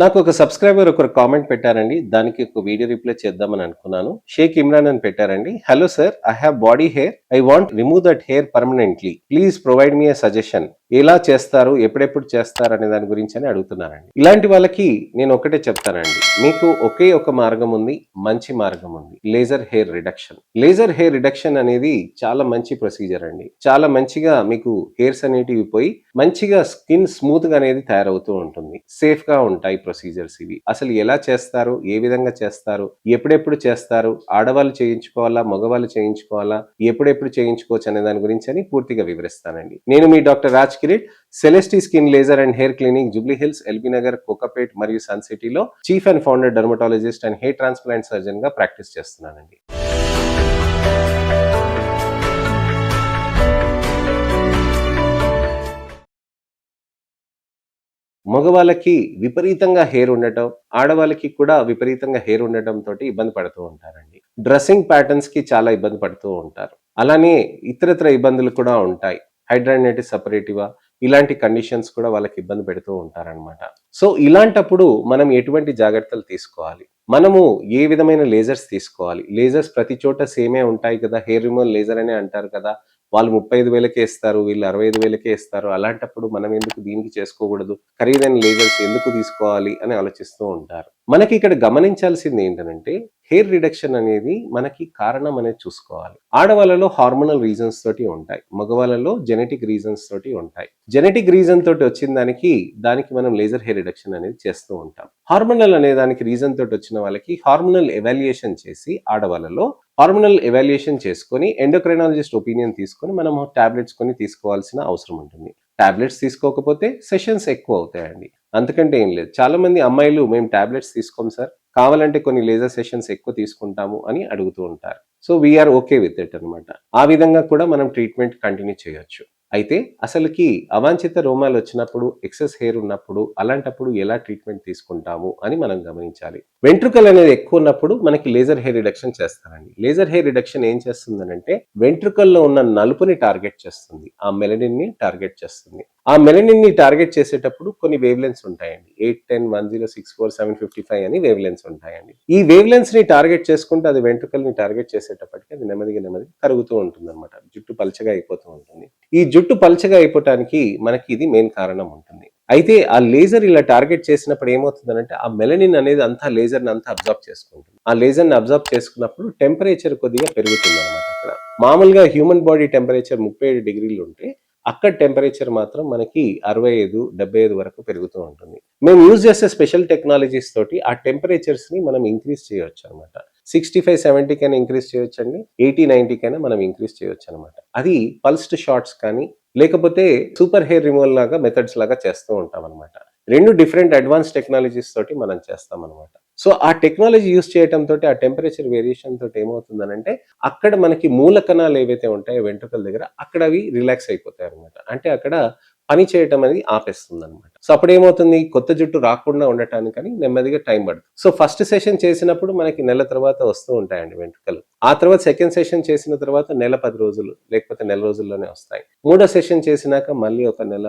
నాకు ఒక సబ్స్క్రైబర్ ఒకరు కామెంట్ పెట్టారండి. దానికి ఒక వీడియో రిప్లై చేద్దామని అనుకున్నాను. షేక్ ఇమ్రాన్ అని పెట్టారండి. Hello sir, I have body hair. I want remove that hair permanently. Please provide me a suggestion. ఎలా చేస్తారు, ఎప్పుడెప్పుడు చేస్తారు అనే దాని గురించి అని అడుగుతున్నారండి. ఇలాంటి వాళ్ళకి నేను ఒకటే చెప్తానండి. మీకు ఒకే ఒక మార్గం ఉంది, మంచి మార్గం ఉంది. Laser hair reduction. Laser hair reduction అనేది చాలా మంచి ప్రొసీజర్ అండి. చాలా మంచిగా మీకు హెయిర్స్ అనేటివి పోయి మంచిగా స్కిన్ స్మూత్ గా అనేది తయారవుతూ ఉంటుంది. సేఫ్ గా ఉంటాయి ప్రొసీజర్స్ ఇవి. అసలు ఎలా చేస్తారు, ఏ విధంగా చేస్తారు, ఎప్పుడెప్పుడు చేస్తారు, ఆడవాళ్ళు చేయించుకోవాలా, మగవాళ్ళు చేయించుకోవాలా, ఎప్పుడెప్పుడు చేయించుకోవచ్చు అనే దాని గురించి అని పూర్తిగా వివరిస్తానండి. నేను మీ doctor Raj Kireet, Celestee skin laser and hair clinic, Jubilee Hills, LB Nagar, Kokapet మరియు సన్ సిటీలో chief and founder dermatologist and hair transplant surgeon గా ప్రాక్టీస్ చేస్తున్నానండి. మగవాళ్ళకి విపరీతంగా హెయిర్ ఉండటం, ఆడవాళ్ళకి కూడా విపరీతంగా హెయిర్ ఉండటం తోటి ఇబ్బంది పడుతూ ఉంటారండి. డ్రెస్సింగ్ ప్యాటర్న్స్ కి చాలా ఇబ్బంది పడుతూ ఉంటారు. అలానే ఇతరత్ర ఇబ్బందులు కూడా ఉంటాయి. హైడ్రానైటిస్ సపరేటివా ఇలాంటి కండిషన్స్ కూడా వాళ్ళకి ఇబ్బంది పెడుతూ ఉంటారనమాట. సో ఇలాంటప్పుడు మనం ఎటువంటి జాగ్రత్తలు తీసుకోవాలి, మనము ఏ విధమైన లేజర్స్ తీసుకోవాలి? లేజర్స్ ప్రతి చోట సేమే ఉంటాయి కదా, హెయిర్ రిమూవల్ లేజర్ అనే అంటారు కదా, వాళ్ళు 35,000కే ఇస్తారు, వీళ్ళు 65,000కే ఇస్తారు. అలాంటప్పుడు మనం ఎందుకు దీనికి చేసుకోకూడదు, ఖరీదైన లేజర్స్ ఎందుకు తీసుకోవాలి అని ఆలోచిస్తూ ఉంటారు. మనకి ఇక్కడ గమనించాల్సింది ఏంటంటే, హెయిర్ రిడక్షన్ అనేది మనకి కారణం అనేది చూసుకోవాలి. ఆడవాళ్ళలో హార్మోనల్ రీజన్స్ తోటి ఉంటాయి, మగవాళ్ళలో జెనెటిక్ రీజన్స్ తోటి ఉంటాయి. జెనెటిక్ రీజన్ తోటి వచ్చిన దానికి మనం లేజర్ హెయిర్ రిడక్షన్ అనేది చేస్తూ ఉంటాం. హార్మోనల్ అనే దానికి రీజన్ తోటి వచ్చిన వాళ్ళకి హార్మోనల్ ఎవాల్యుయేషన్ చేసి, ఆడవాళ్ళలో హార్మోనల్ ఎవాల్యుయేషన్ చేసుకొని ఎండోక్రైనాలజిస్ట్ ఒపీనియన్ తీసుకొని మనం టాబ్లెట్స్ కొని తీసుకోవాల్సిన అవసరం ఉంటుంది. టాబ్లెట్స్ తీసుకోకపోతే సెషన్స్ ఎక్కువ అవుతాయండి. అంతకంటే ఏం లేదు. చాలా మంది అమ్మాయిలు మేము టాబ్లెట్స్ తీసుకోం సార్, కావాలంటే కొన్ని లేజర్ సెషన్స్ ఎక్కువ తీసుకుంటాము అని అడుగుతూ ఉంటారు. So we are okay with it అనమాట. ఆ విధంగా కూడా మనం ట్రీట్మెంట్ కంటిన్యూ చేయొచ్చు. అయితే అసలుకి అవాంఛిత రోమాలు వచ్చినప్పుడు, ఎక్సెస్ హెయిర్ ఉన్నప్పుడు, అలాంటప్పుడు ఎలా ట్రీట్మెంట్ తీసుకుంటాము అని మనం గమనించాలి. వెంట్రుకలు అనేది ఎక్కువ ఉన్నప్పుడు మనకి లేజర్ హెయిర్ రిడక్షన్ చేస్తారండి. లేజర్ హెయిర్ రిడక్షన్ ఏం చేస్తుందనంటే, వెంట్రుకల్లో ఉన్న నలుపుని టార్గెట్ చేస్తుంది, ఆ మెలనిన్ ని టార్గెట్ చేస్తుంది. ఆ మెలనిన్ ని టార్గెట్ చేసేటప్పుడు కొన్ని వేవ్ లెన్స్ ఉంటాయండి. 8, 10, 10, 64, 755 అని వేవ్ లెన్స్ ఉంటాయండి. ఈ వేవ్ లెన్స్ ని టార్గెట్ చేసుకుంటే అది వెంట్రుకల్ని టార్గెట్ చేసేటప్పటికి అది నెమ్మదిగా కరుగుతూ ఉంటుంది అనమాట. జుట్టు పల్చగా అయిపోతూ ఉంటుంది. ఈ జుట్టు పల్చగా అయిపోవటానికి మనకి ఇది మెయిన్ కారణం ఉంటుంది. అయితే ఆ లేజర్ ఇలా టార్గెట్ చేసినప్పుడు ఏమవుతుందంటే, ఆ మెలనిన్ అనేది అంతా లేజర్ని అంతా అబ్జర్వ్ చేసుకుంటుంది. ఆ లేజర్ని అబ్జర్వ్ చేసుకున్నప్పుడు టెంపరేచర్ కొద్దిగా పెరుగుతుంది అనమాట. అక్కడ మామూలుగా హ్యూమన్ బాడీ టెంపరేచర్ 37 డిగ్రీలు ఉంటే, అక్కడ టెంపరేచర్ మాత్రం మనకి 65, 75 వరకు పెరుగుతూ ఉంటుంది. మేము యూజ్ చేసే స్పెషల్ టెక్నాలజీస్ తోటి ఆ టెంపరేచర్స్ ని మనం ఇంక్రీజ్ చేయొచ్చు అనమాట. 65, 70 కైనా ఇంక్రీజ్ చేయొచ్చండి, 80, 90 కైనా మనం ఇంక్రీజ్ చేయొచ్చు అనమాట. అది పల్స్డ్ షాట్స్ కానీ, లేకపోతే సూపర్ హెయిర్ రిమూవల్ లాగా మెథడ్స్ లాగా చేస్తూ ఉంటాం అనమాట. రెండు డిఫరెంట్ అడ్వాన్స్ టెక్నాలజీస్ తోటి మనం చేస్తాం అనమాట. సో ఆ టెక్నాలజీ యూజ్ చేయటం తోటి, ఆ టెంపరేచర్ వేరియేషన్ తోటి ఏమవుతుందనంటే, అక్కడ మనకి మూల కణాలు ఏవైతే ఉంటాయో వెంట్రుకల దగ్గర, అక్కడ అవి రిలాక్స్ అయిపోతాయి అనమాట. అంటే అక్కడ పని చేయటం అనేది ఆపేస్తుంది అనమాట. సో అప్పుడు ఏమవుతుంది, కొత్త జుట్టు రాకుండా ఉండటానికని నెమ్మదిగా టైం పడుతుంది. సో ఫస్ట్ సెషన్ చేసినప్పుడు మనకి నెల తర్వాత వస్తూ ఉంటాయండి వెంట్రుకలు. ఆ తర్వాత సెకండ్ సెషన్ చేసిన తర్వాత నెల 10 రోజులు లేకపోతే నెల రోజుల్లోనే వస్తాయి. మూడో సెషన్ చేసినాక మళ్ళీ ఒక నెల,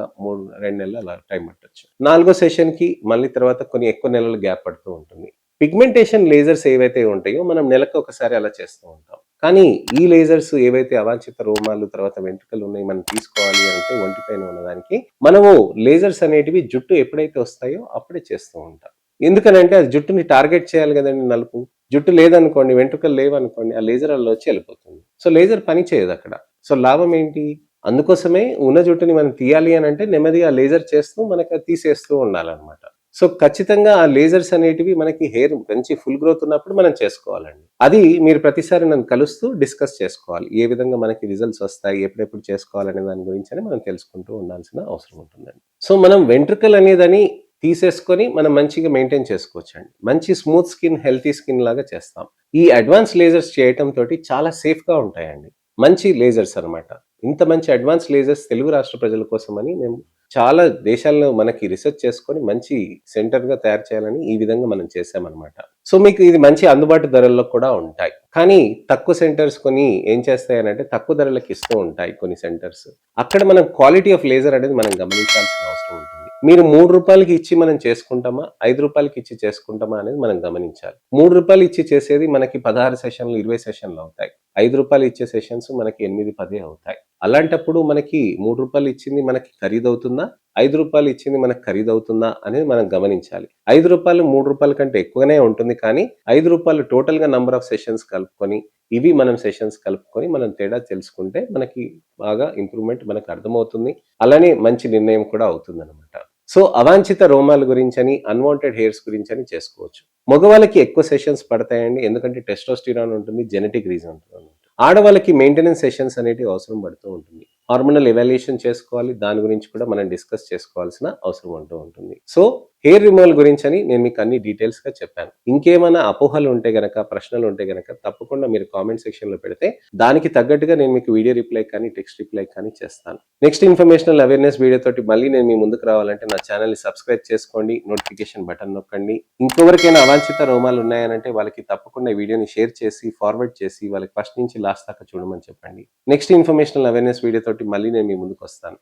2 నెలలు అలా టైం పట్టొచ్చు. నాలుగో సెషన్ కి మళ్ళీ తర్వాత కొన్ని ఎక్కువ నెలలు గ్యాప్ పడుతూ ఉంటుంది. పిగ్మెంటేషన్ లేజర్స్ ఏవైతే ఉంటాయో మనం నెలకు ఒకసారి అలా చేస్తూ ఉంటాం. కానీ ఈ లేజర్స్ ఏవైతే అవాంఛిత రోమాలు తర్వాత వెంట్రుకలు ఉన్నాయి, మనం తీసుకోవాలి అంటే ఒంటిపైన ఉన్నదానికి మనము లేజర్స్ అనేటివి జుట్టు ఎప్పుడైతే వస్తాయో అప్పుడే చేస్తూ ఉంటాం. ఎందుకనంటే అది జుట్టుని టార్గెట్ చేయాలి కదండి. నలుపు జుట్టు లేదనుకోండి, వెంట్రుకలు లేవనుకోండి, ఆ లేజర్ అలా వచ్చి వెళ్ళిపోతుంది. సో లేజర్ పని చేయదు అక్కడ. సో లాభం ఏంటి? అందుకోసమే ఉన్న జుట్టుని మనం తీయాలి అని అంటే నెమ్మదిగా లేజర్ చేస్తూ మనకి అది తీసేస్తూ ఉండాలన్నమాట. సో ఖచ్చితంగా ఆ లేజర్స్ అనేటివి మనకి హెయిర్ మంచి ఫుల్ గ్రోత్ ఉన్నప్పుడు మనం చేసుకోవాలండి. అది మీరు ప్రతిసారి నన్ను కలుస్తూ డిస్కస్ చేసుకోవాలి. ఏ విధంగా మనకి రిజల్ట్స్ వస్తాయి, ఎప్పుడెప్పుడు చేసుకోవాలనే దాని గురించి అని మనం తెలుసుకుంటూ ఉండాల్సిన అవసరం ఉంటుందండి. సో మనం వెంట్రుకలు అనేదని తీసేసుకొని మనం మంచిగా మెయింటైన్ చేసుకోవచ్చండి. మంచి స్మూత్ స్కిన్, హెల్తీ స్కిన్ లాగా చేస్తాం. ఈ అడ్వాన్స్ లేజర్స్ చేయటం తోటి చాలా సేఫ్‌గా ఉంటాయండి. మంచి లేజర్స్ అనమాట. ఇంత మంచి అడ్వాన్స్ లేజర్స్ తెలుగు రాష్ట్ర ప్రజల కోసమని మేము చాలా దేశాల్లో మనకి రిసెర్చ్ చేసుకొని మంచి సెంటర్‌గా తయారు చేయాలని ఈ విధంగా మనం చేశామనమాట. సో మీకు ఇది మంచి అందుబాటు ధరల్లో కూడా ఉంటాయి. కానీ తక్కువ సెంటర్స్ కొన్ని ఏం చేస్తాయనంటే తక్కువ ధరలకి ఇస్తూ ఉంటాయి కొన్ని సెంటర్స్. అక్కడ మనం క్వాలిటీ ఆఫ్ లేజర్ అనేది మనం గమనించాల్సిన అవసరం ఉంటుంది. మీరు రూ. 3కి ఇచ్చి మనం చేసుకుంటామా? రూ. 5కి ఇచ్చి చేసుకుంటామా? అనేది మనం గమనించాలి. రూ. 3 ఇచ్చి చేసేది మనకి 16 సెషన్లు, 20 సెషన్లు అవుతాయి. రూ. 5 ఇచ్చే సెషన్స్ మనకి 8, 10 అవుతాయి. అలాంటప్పుడు మనకి రూ. 3 ఇచ్చింది మనకి ఖరీదవుతుందా? రూ. 5 ఇచ్చింది మనకు ఖరీదవుతుందా? అనేది మనం గమనించాలి. రూ. 5 రూ. 3 కంటే ఎక్కువనే ఉంటుంది. కానీ రూ. 5 టోటల్‌గా నంబర్ ఆఫ్ సెషన్స్ కలుపుకొని, ఇవి మనం సెషన్స్ కలుపుకొని మనం తేడా తెలుసుకుంటే మనకి బాగా ఇంప్రూవ్‌మెంట్ మనకు అర్థమవుతుంది. అలానే మంచి నిర్ణయం కూడా అవుతుందనమాట. సో, అవాంఛిత రోమాల గురించని, అన్‌వాంటెడ్ హెయిర్స్ గురించని చేసుకోవచ్చు. మగవాళ్ళకి ఎక్కువ సెషన్స్ పడతాయండి. ఎందుకంటే టెస్టోస్టిరాన్ ఉంటుంది. జెనెటిక్ రీజన్ ఉంటుంది. ఆడవాళ్ళకి మెయింటెనెన్స్ సెషన్స్ అనేటివి అవసరం పడుతూ ఉంటుంది. హార్మోనల్ ఎవాల్యుయేషన్ చేసుకోవాలి. దాని గురించి కూడా మనం డిస్కస్ చేసుకోవాల్సిన అవసరం ఉంటూ ఉంటుంది. సో, హెయిర్ రిమూవల్ గురించని నేను మీకు అన్ని డీటెయిల్స్‌గా చెప్పాను. ఇంకేమైనా అపోహలు ఉంటే గనక, ప్రశ్నలు ఉంటే గనక తప్పకుండా మీరు కామెంట్ సెక్షన్‌లో పెడితే దానికి తగ్గట్టుగా నేను మీకు వీడియో రిప్లై కానీ, టెక్స్ట్ రిప్లై కానీ చేస్తాను. నెక్స్ట్ ఇన్ఫర్మేషనల్ అవేర్‌నెస్ వీడియో తోటి మళ్ళీ నేను మీ ముందుకు రావాలంటే నా ఛానెల్‌ని సబ్స్క్రైబ్ చేసుకోండి. నోటిఫికేషన్ బటన్ నొక్కండి. ఇంకెవరికైనా అవాంఛిత రోమాలు ఉన్నాయనంటే వాళ్ళకి తప్పకుండా ఈ వీడియోని షేర్ చేసి, ఫార్వర్డ్ చేసి వాళ్ళకి ఫస్ట్ నుంచి లాస్ట్ దాకా చూడమని చెప్పండి. నెక్స్ట్ ఇన్ఫర్మేషనల్ అవేర్‌నెస్ వీడియో తోటి మళ్ళీ నేను మీ ముందుకొస్తాను.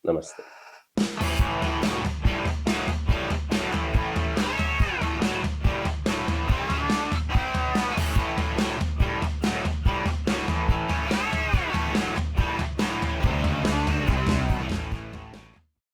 నమస్తే.